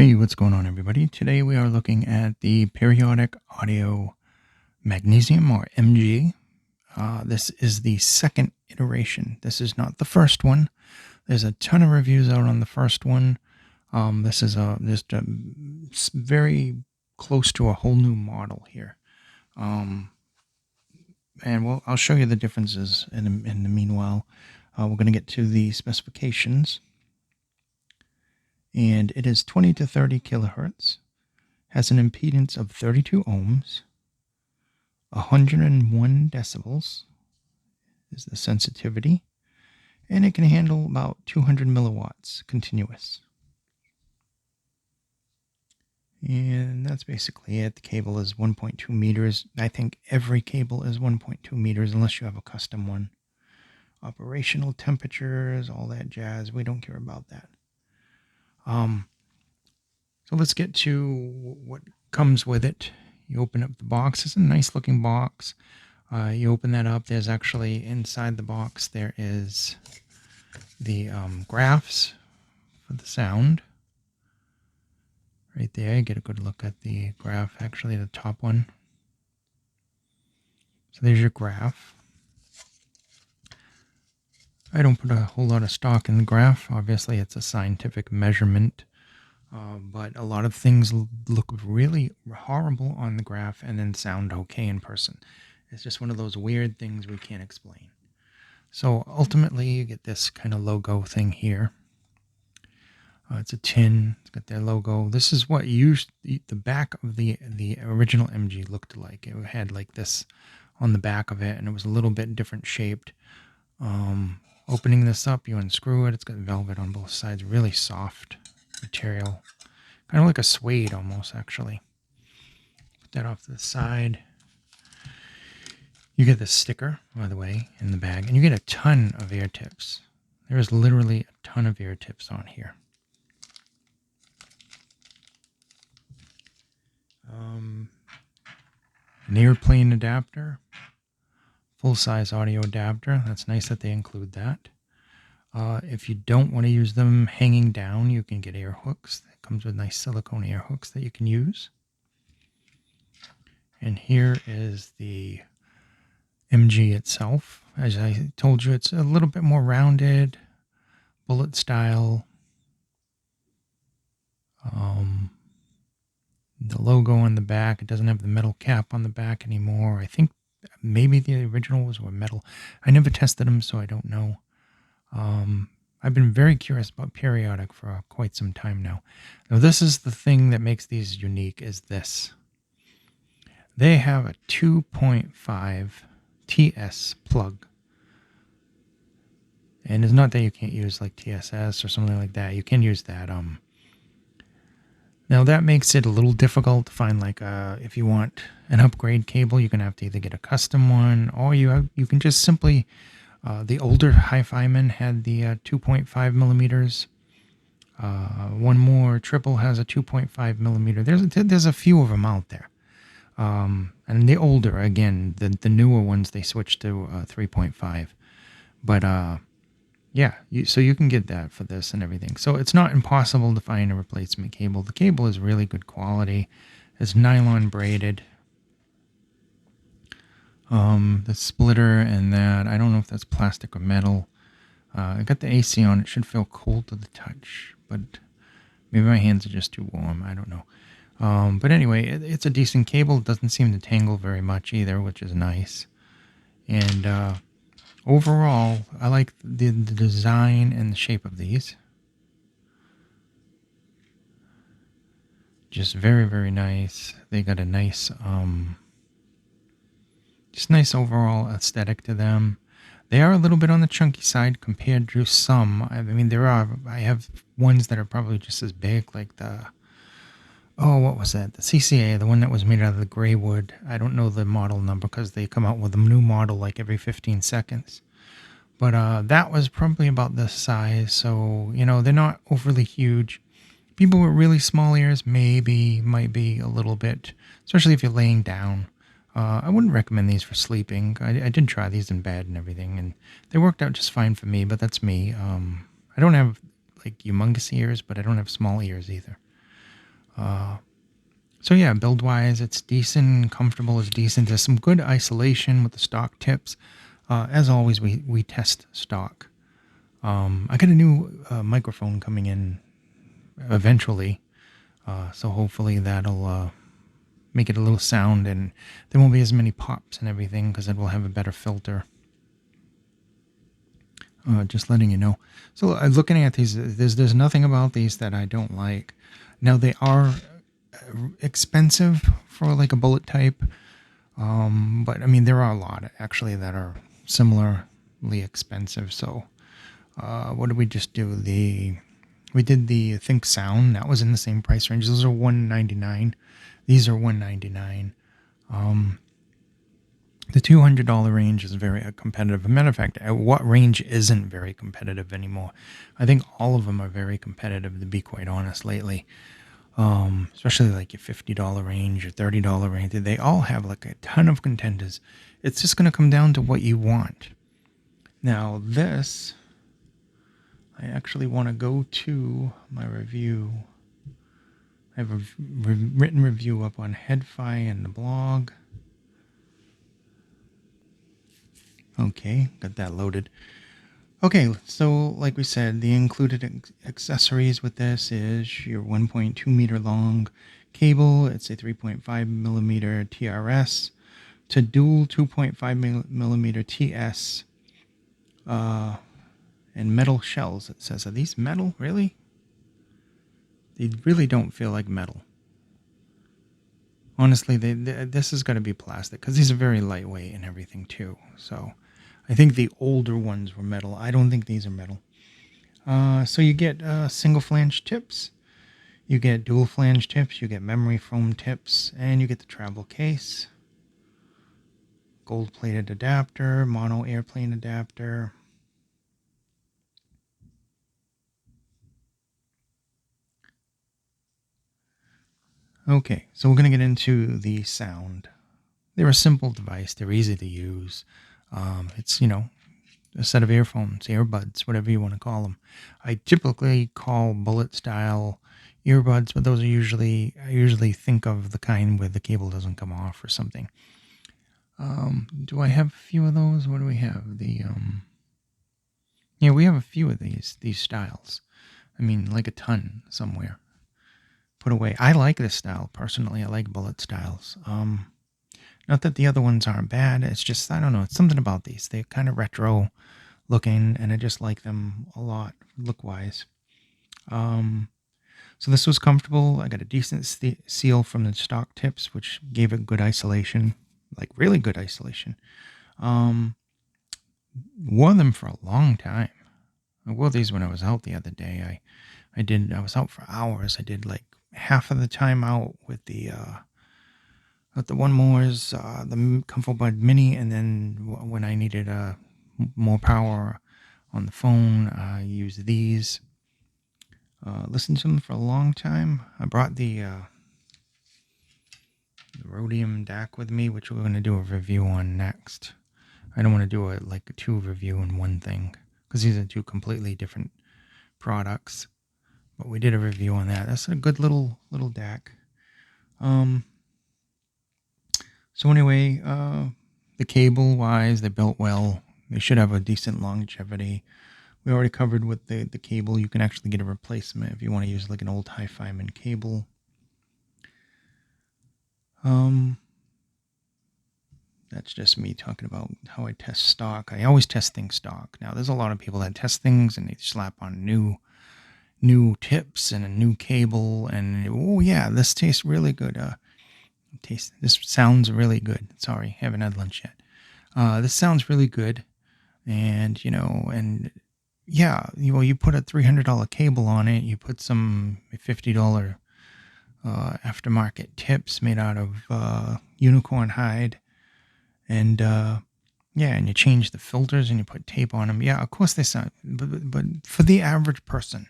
Hey, what's going on, everybody? Today we are looking at the Periodic Audio Magnesium, or MG. This is the second iteration. This is not the first one. There's a ton of reviews out on the first one. This is just very close to a whole new model here. And I'll show you the differences in the meanwhile. We're going to get to the specifications. And it is 20 to 30 kilohertz, has an impedance of 32 ohms, 101 decibels is the sensitivity, and it can handle about 200 milliwatts continuous. And that's basically it. The cable is 1.2 meters. I think every cable is 1.2 meters unless you have a custom one. Operational temperatures, all that jazz. We don't care about that. So let's get to what comes with it. You open up the box. It's a nice looking box. You open that up. There's actually inside the box, there is the graphs for the sound. Right there, you get a good look at the graph, actually the top one. So there's your graph. I don't put a whole lot of stock in the graph. Obviously, it's a scientific measurement. But a lot of things look really horrible on the graph and then sound okay in person. It's just one of those weird things we can't explain. So ultimately, you get this kind of logo thing here. It's a tin. It's got their logo. This is what the back of the original MG looked like. It had like this on the back of it, and it was a little bit different shaped. Opening this up, you unscrew it. It's got velvet on both sides. Really soft material. Kind of like a suede almost, actually. Put that off to the side. You get the sticker, by the way, in the bag, and you get a ton of ear tips. There is literally a ton of ear tips on here. An airplane adapter, full-size audio adapter. That's nice that they include that. If you don't want to use them hanging down, you can get air hooks. It comes with nice silicone air hooks that you can use. And here is the MG itself. As I told you, it's a little bit more rounded, bullet style. The logo on the back, it doesn't have the metal cap on the back anymore. I think maybe the original were metal. I never tested them, so I don't know. I've been very curious about Periodic for quite some time now. Now, this is the thing that makes these unique, is this. They have a 2.5 TS plug. And it's not that you can't use like TSS or something like that. You can use that. Now, that makes it a little difficult to find, like, if you want an upgrade cable, you're going to have to either get a custom one, or you can just simply... the older Hi-Fi-Men had the 2.5 millimeters. One more Treble has a 2.5 millimeter. There's a few of them out there. And the older, again, the newer ones, they switched to 3.5. But yeah, so you can get that for this and everything. So it's not impossible to find a replacement cable. The cable is really good quality. It's nylon braided. The splitter and that, I don't know if that's plastic or metal. I got the AC on. It should feel cold to the touch, but maybe my hands are just too warm. I don't know. But anyway, it's a decent cable. It doesn't seem to tangle very much either, which is nice. And overall, I like the design and the shape of these. Just very, very nice. They got a nice... just nice overall aesthetic to them. They are a little bit on the chunky side compared to some. I mean, I have ones that are probably just as big, like what was that? The CCA, the one that was made out of the gray wood. I don't know the model number because they come out with a new model like every 15 seconds. But that was probably about this size. So, they're not overly huge. People with really small ears might be a little bit, especially if you're laying down. I wouldn't recommend these for sleeping. I did try these in bed and everything, and they worked out just fine for me, but that's me. I don't have, like, humongous ears, but I don't have small ears either. So yeah, build wise, it's decent, comfortable is decent. There's some good isolation with the stock tips. As always, we test stock. I got a new microphone coming in eventually, so hopefully that'll make it a little sound, and there won't be as many pops and everything because it will have a better filter. Just letting you know. So looking at these, there's nothing about these that I don't like. Now they are expensive for like a bullet type, but I mean there are a lot actually that are similarly expensive. So what did we just do? We did the Think Sound, that was in the same price range. Those are $199. These are $199. The $200 range is very competitive. As a matter of fact, what range isn't very competitive anymore? I think all of them are very competitive, to be quite honest, lately. Especially like your $50 range, your $30 range. They all have like a ton of contenders. It's just going to come down to what you want. Now, this, I actually want to go to my review. I have a written review up on HeadFi and the blog. Okay, got that loaded. Okay, so like we said, the included accessories with this is your 1.2 meter long cable. It's a 3.5 millimeter TRS to dual 2.5 millimeter TS, and metal shells. It says, are these metal? Really? They really don't feel like metal. Honestly, this is going to be plastic because these are very lightweight and everything too. So I think the older ones were metal. I don't think these are metal. So you get single flange tips, you get dual flange tips, you get memory foam tips, and you get the Treble case, gold plated adapter, mono airplane adapter. Okay, so we're going to get into the sound. They're a simple device. They're easy to use. It's, a set of earphones, earbuds, whatever you want to call them. I typically call bullet style earbuds, but those are I usually think of the kind where the cable doesn't come off or something. Do I have a few of those? What do we have? Yeah, we have a few of these styles. I mean, like a ton somewhere put away. I like this style personally. I like bullet styles. Not that the other ones aren't bad. It's just, I don't know. It's something about these. They're kind of retro looking, and I just like them a lot look wise. So this was comfortable. I got a decent seal from the stock tips, which gave it good isolation, like really good isolation. Wore them for a long time. I wore these when I was out the other day. I was out for hours. I did like half of the time out with the One More's, the Comfort Bud Mini, and then when I needed more power on the phone, I used these. Listened to them for a long time. I brought the Rhodium DAC with me, which we're going to do a review on next. I don't want to do a two review in one thing because these are two completely different products. But we did a review on that. That's a good little DAC. So anyway, the cable wise, they built well. They should have a decent longevity. We already covered with the cable. You can actually get a replacement if you want to use like an old hi-fi-man cable. That's just me talking about how I test stock. I always test things stock. Now, there's a lot of people that test things and they slap on new tips and a new cable, and oh yeah, this tastes really good. This sounds really good. Sorry, haven't had lunch yet. This sounds really good, and yeah, you put a $300 cable on it. You put some $50 aftermarket tips made out of unicorn hide, and yeah, and you change the filters and you put tape on them. Yeah, of course they sound, but for the average person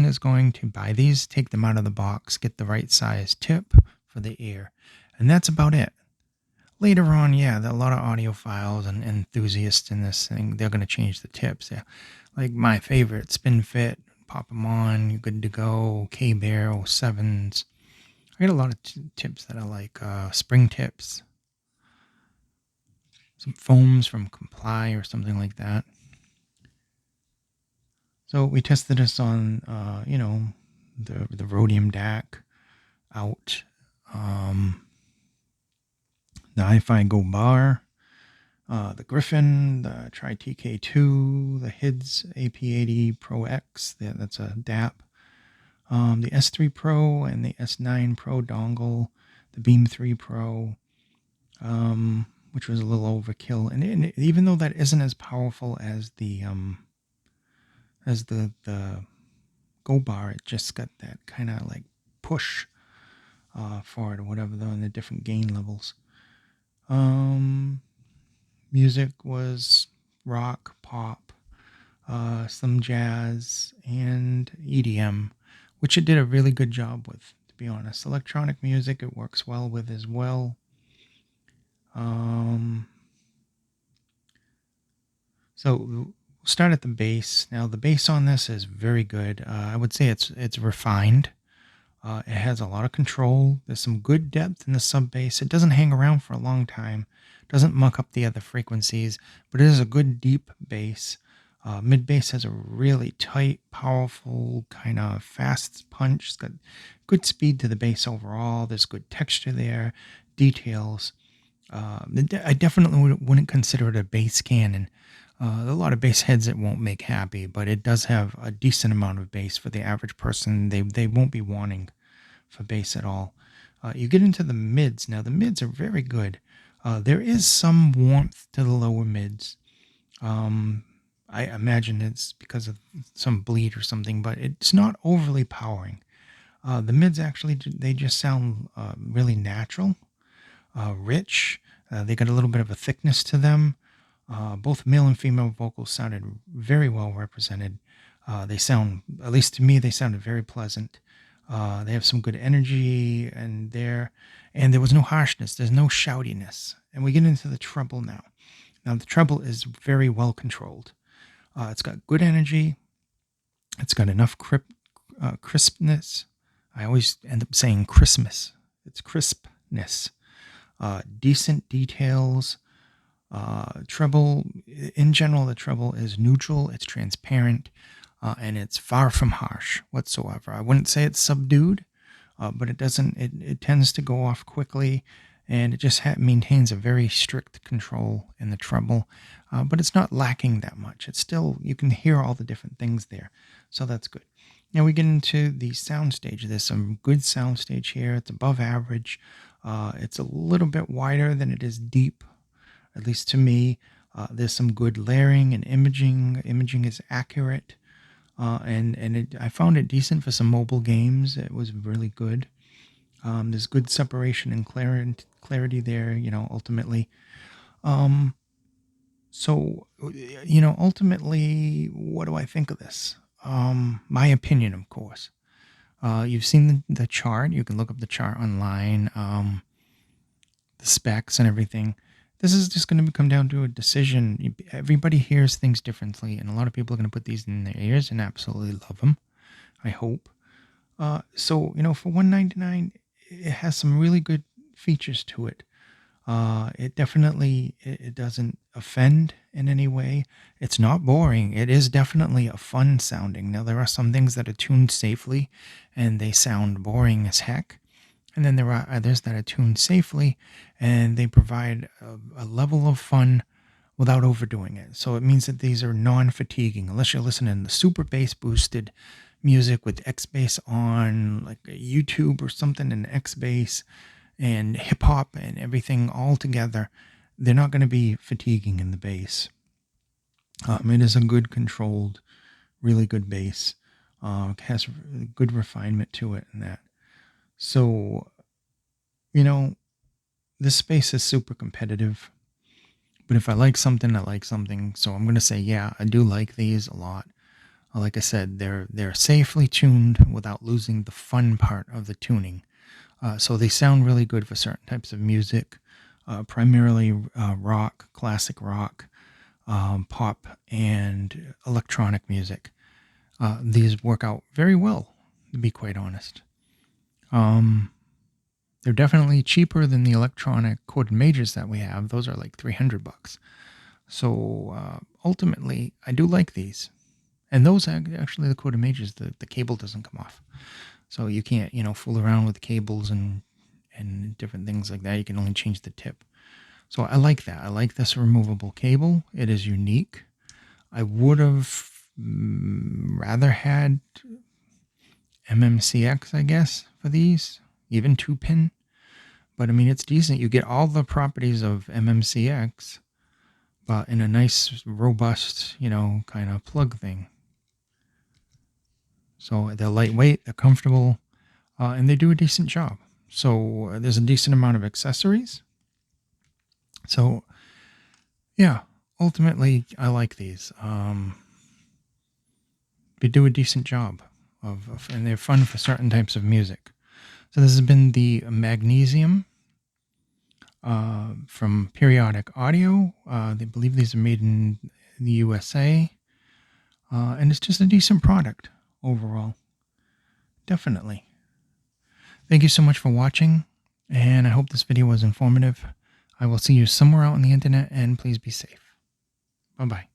is going to buy these, take them out of the box, get the right size tip for the ear, and that's about it. Later on, yeah, there are a lot of audiophiles and enthusiasts in this thing. They're going to change the tips. Yeah, like my favorite, Spin Fit, pop them on, you're good to go. K-Bear 07s. I got a lot of tips that I like. Spring tips, some foams from Comply or something like that. So we tested this on, the Rhodium DAC out, the Hi-Fi Go Bar, the Griffin, the Tri-TK2, the HIDS AP80 Pro X, that's a DAP, the S3 Pro and the S9 Pro dongle, the Beam 3 Pro, which was a little overkill. And even though that isn't as powerful as the Go Bar, it just got that kind of like push for it or whatever, though, in the different gain levels. Music was rock, pop, some jazz, and EDM, which it did a really good job with, to be honest. Electronic music it works well with as well. So we'll start at the bass. Now the bass on this is very good. I would say it's refined. It has a lot of control. There's some good depth in the sub bass. It doesn't hang around for a long time. Doesn't muck up the other frequencies, but it is a good deep bass. Mid bass has a really tight, powerful, kind of fast punch. It's got good speed to the bass overall. There's good texture there, details. I definitely wouldn't consider it a bass cannon. A lot of bass heads it won't make happy, but it does have a decent amount of bass for the average person. They won't be wanting for bass at all. You get into the mids. Now the mids are very good. There is some warmth to the lower mids. I imagine it's because of some bleed or something, but it's not overly powering. The mids actually, they just sound really natural, rich. They got a little bit of a thickness to them. Both male and female vocals sounded very well represented. They sound, at least to me, they sounded very pleasant. They have some good energy and there was no harshness. There's no shoutiness. And we get into the treble now. Now the treble is very well controlled. It's got good energy. It's got enough crispness. I always end up saying Christmas. It's crispness. Decent details. Treble, in general, the treble is neutral, it's transparent, and it's far from harsh whatsoever. I wouldn't say it's subdued, but it tends to go off quickly, and it just maintains a very strict control in the treble, but it's not lacking that much. It's still, you can hear all the different things there, so that's good. Now we get into the soundstage. There's some good soundstage here. It's above average. It's a little bit wider than it is deep. At least to me, there's some good layering and imaging. Imaging is accurate, I found it decent for some mobile games. It was really good. There's good separation and clarity there, ultimately. Ultimately, what do I think of this? My opinion, of course. You've seen the chart. You can look up the chart online, the specs and everything. This is just going to come down to a decision. Everybody hears things differently, and a lot of people are going to put these in their ears and absolutely love them, I hope. For $199, it has some really good features to it. It definitely, it doesn't offend in any way. It's not boring. It is definitely a fun sounding. Now, there are some things that are tuned safely, and they sound boring as heck. And then there are others that are tuned safely and they provide a level of fun without overdoing it. So it means that these are non-fatiguing, unless you're listening to super bass boosted music with X bass on, like a YouTube or something, and X bass and hip hop and everything all together. They're not going to be fatiguing in the bass. It is a good controlled, really good bass. It has good refinement to it and that. So, this space is super competitive, but if I like something, I like something. So I'm going to say, yeah, I do like these a lot. Like I said, they're safely tuned without losing the fun part of the tuning. So they sound really good for certain types of music, primarily rock, classic rock, pop, and electronic music. These work out very well, to be quite honest. They're definitely cheaper than the electronic corded majors that we have. Those are like $300. So ultimately, I do like these. And those actually, the corded majors, the cable doesn't come off. So you can't, fool around with cables and different things like that. You can only change the tip. So I like that. I like this removable cable. It is unique. I would have rather had MMCX, I guess, for these, even 2-pin. But I mean, it's decent. You get all the properties of MMCX, but in a nice, robust, kind of plug thing. So they're lightweight, they're comfortable, and they do a decent job. So there's a decent amount of accessories. So yeah, ultimately, I like these. They do a decent job and they're fun for certain types of music. So this has been the Magnesium from Periodic Audio. They believe these are made in the USA, and it's just a decent product overall. Definitely. Thank you so much for watching, and I hope this video was informative. I will see you somewhere out on the internet, and please be safe. Bye-bye.